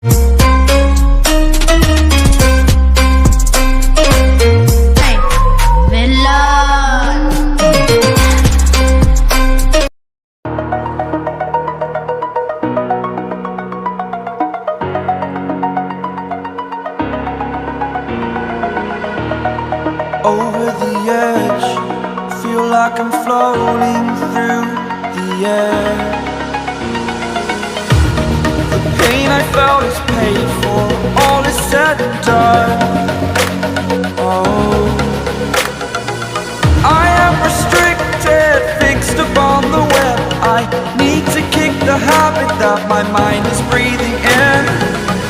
Over the edge, feel like I'm floating through the air. The pain I felt is paid for, all is said and done. Oh, I am restricted, fixed upon the web. I need to kick the habit that my mind is breathing in.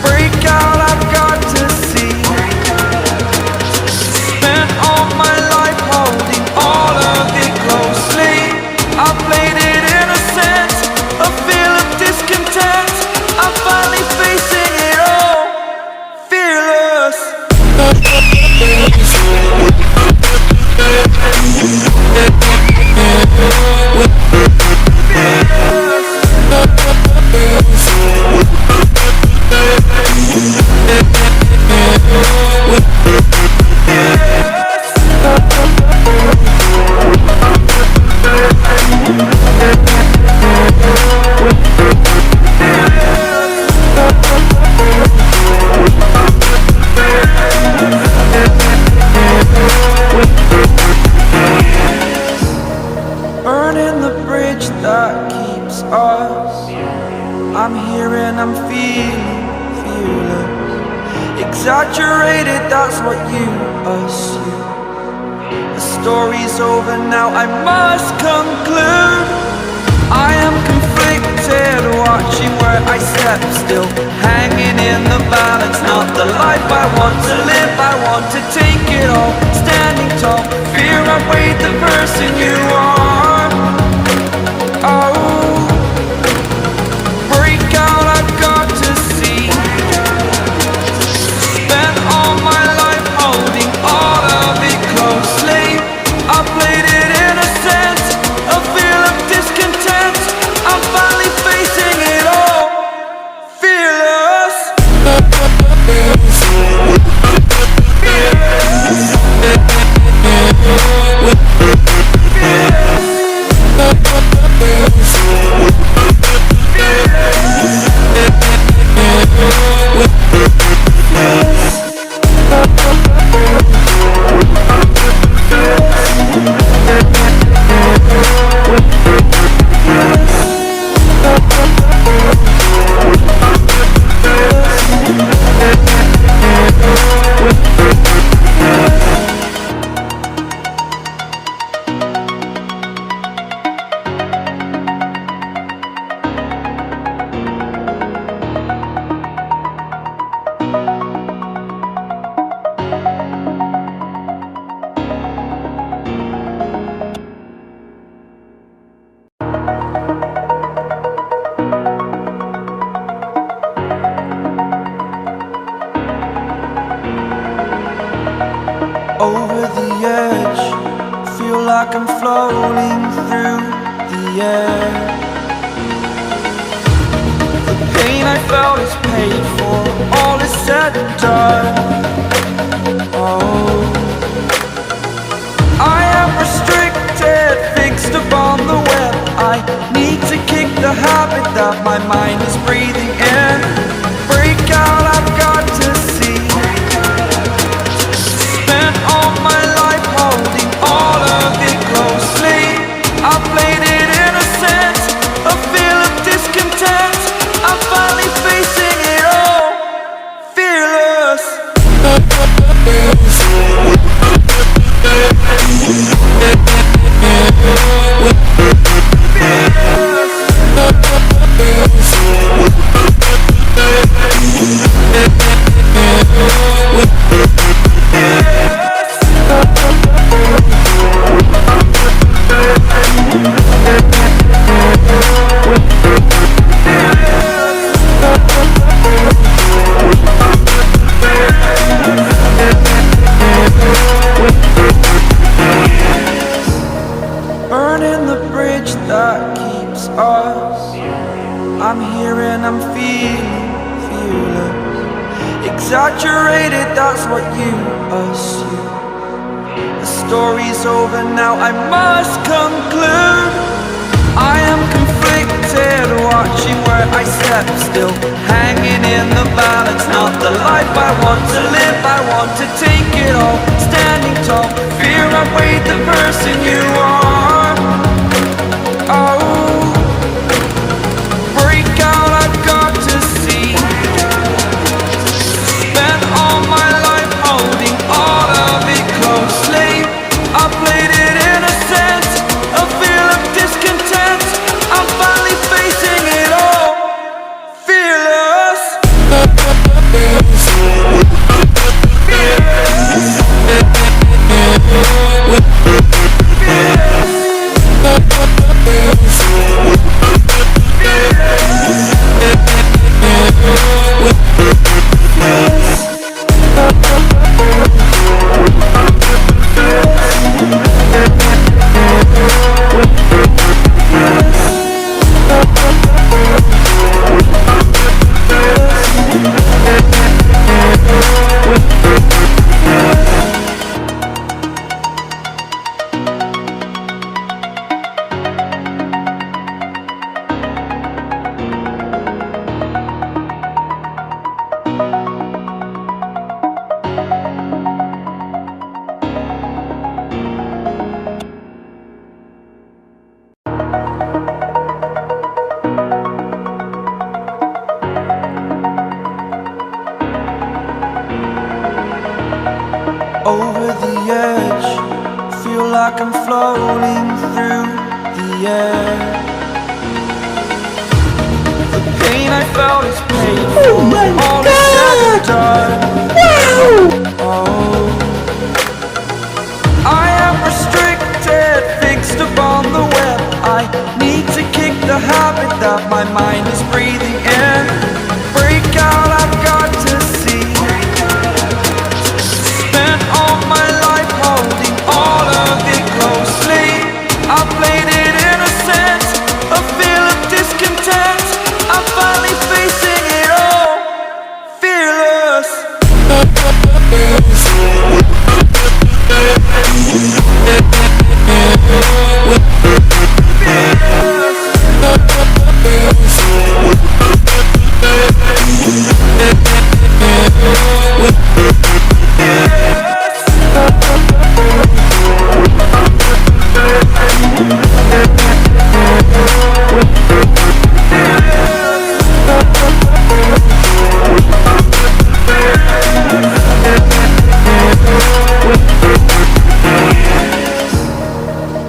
Break out, I've got to see. Spent all my life holding all of it closely. I played it innocent, a feel of discontent. I'm finally facing it all, fearless. Burning the bridge that keeps us. I'm here and I'm feeling fearless. Exaggerated, that's what you assume. The story's over now, I must conclude. I am conflicted, watching where I step still, hanging in the balance. Not the life I want to live, I want to take it all. Standing tall, fear outweighed the person you are. Oh, break out, I've got to see. Spent all my life holding all of it closely. I played it innocent, a feel of discontent. I'm finally facing it all, fearless. Over the edge, feel like I'm floating through the air. The pain I felt is paid for, all is said and done. Oh, I am restricted, fixed upon the web. I need to kick the habit that my mind is breathing in. Break out, I've got to see. Spent all my life holding all of it closely. I played it innocent, a feel of discontent. I'm finally facing it all, fearless. Fearless. exaggerated, that's what you assume. The story's over now, I must conclude. I am conflicted, watching where I step still, hanging in the balance. Not the life I want to live, I want to take it all, standing tall. Fear outweighed the person you are. Oh, break out, I've got to see. Spent all my life holding all of it closely. I played it innocent, a feel of discontent. I'm finally facing it all, fearless. Over the edge, feel like I'm floating through the air. The pain I felt is painful. Oh my all is said and done. Oh, I am restricted, fixed upon the web. I need to kick the habit that my mind is breathing in. Break out, I've got to see. Spent all my life holding all of it closely. I played it innocent, a feel of discontent. I'm finally facing it all, fearless.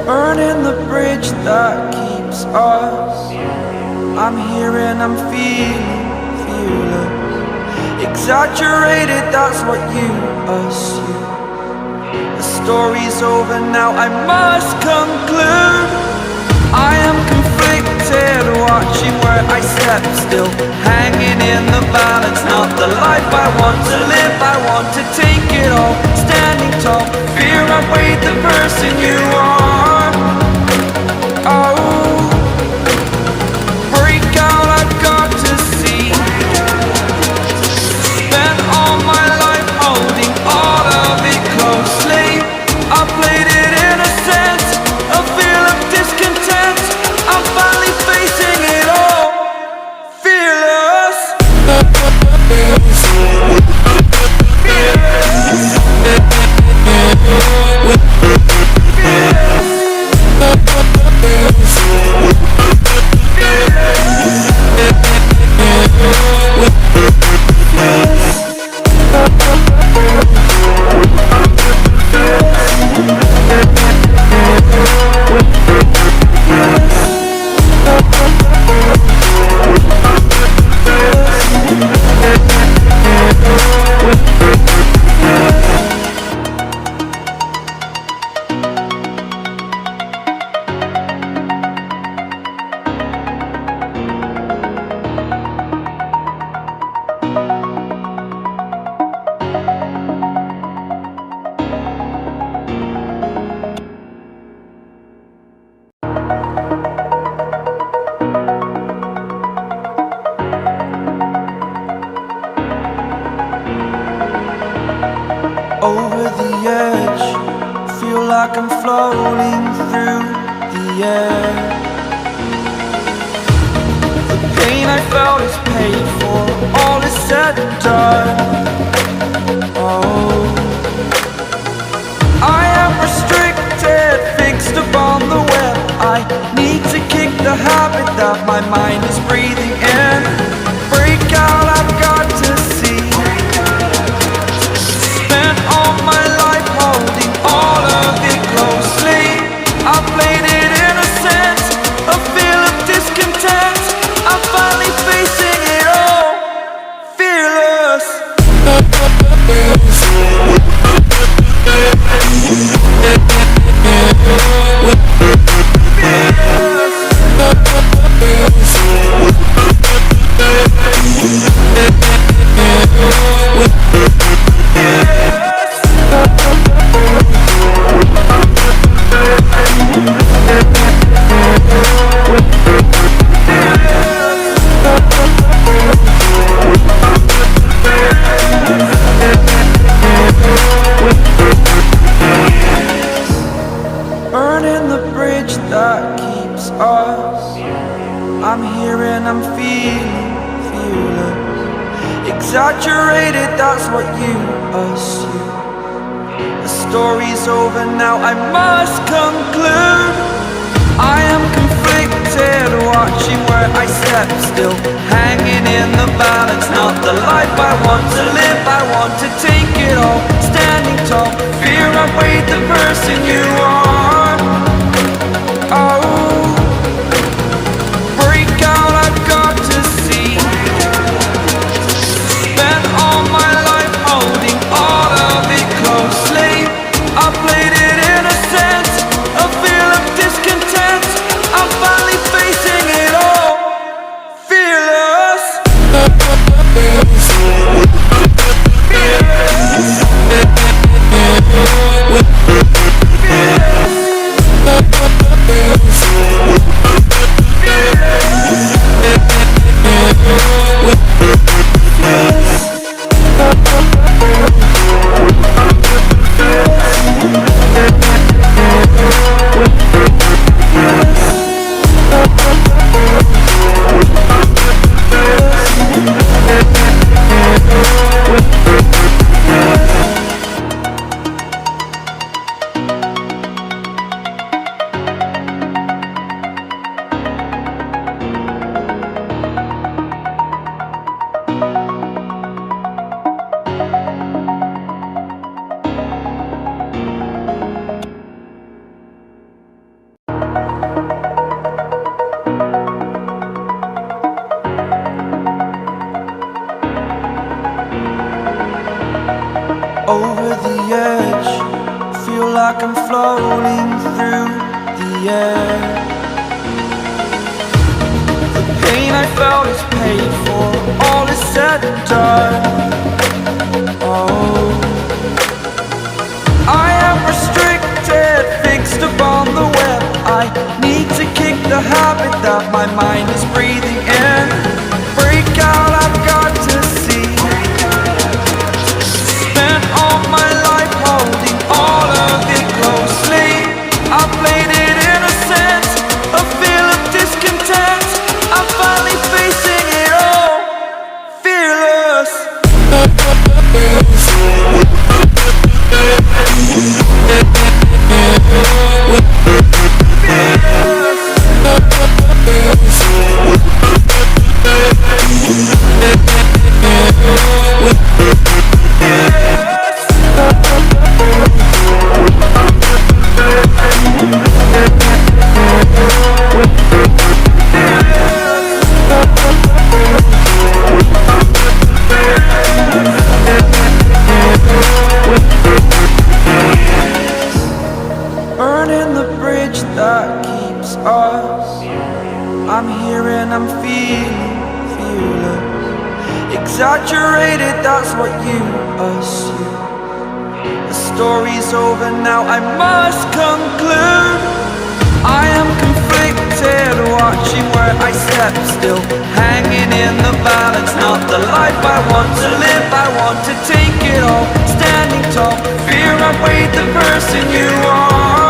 Burning the bridge that keeps us. I'm here and I'm feeling fearless. Exaggerated, that's what you assume. The story's over now, I must conclude. I am conflicted, watching where I step still, hanging in the balance. Not the life I want to live, I want to take it all, standing tall. Fear outweighed the person you are. Oh, break out, I've got to see. Spent all my life holding all of it closely. I played it innocent, a feel of discontent. I'm finally facing it all, fearless. Fearless. like I'm floating through the air. The pain I felt is paid for, all is said and done. Oh, I am restricted, fixed upon the web. I need to kick the habit that my mind is breathing in. Break out, I've got to see. Spent all my life holding all of it closely. I played it innocent, a feel of discontent. I'm finally facing it all, fearless. Burning the bridge that keeps us. I'm here and I'm feeling fearless. Exaggerated, that's what you assume. The story's over now, I must conclude. I am conflicted, watching where I step still, hanging in the balance. Not the life I want to live, I want to take it all. Standing tall, fear I've weighed the person you are. Oh, break out, I've got to see. Spent all my life holding all of it closely. I played it innocent, a feel of discontent. I'm finally facing it all, fearless. Over the edge, feel like I'm floating through the air. The pain I felt is paid for, all is said and done. Oh, I am restricted, fixed upon the web. I need to kick the habit that my mind is breathing in. Break out, I've got to see. Spent all my life holding all of it closely. I played it innocent, a feel of discontent. I'm finally facing it all, fearless. Burning the bridge that keeps us. I'm here and I'm feeling fearless. Exaggerated, that's what you assume. The story's over now, I must conclude. I am conflicted, watching where I step still, hanging in the balance. Not the life I want to live, I want to take it all. Standing tall, fear I've weighed the person you are.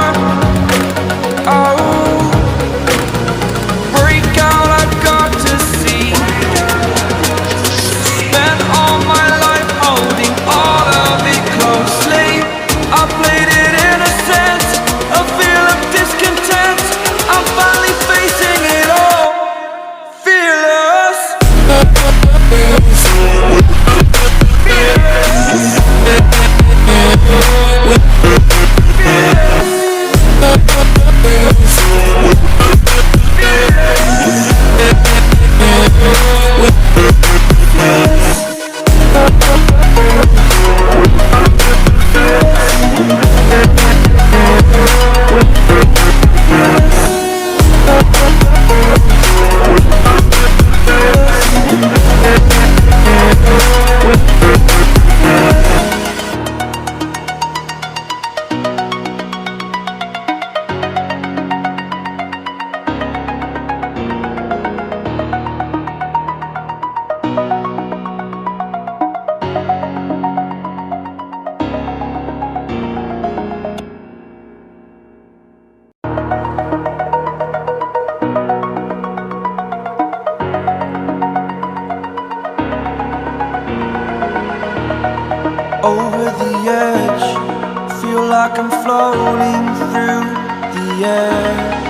like I'm floating through the air.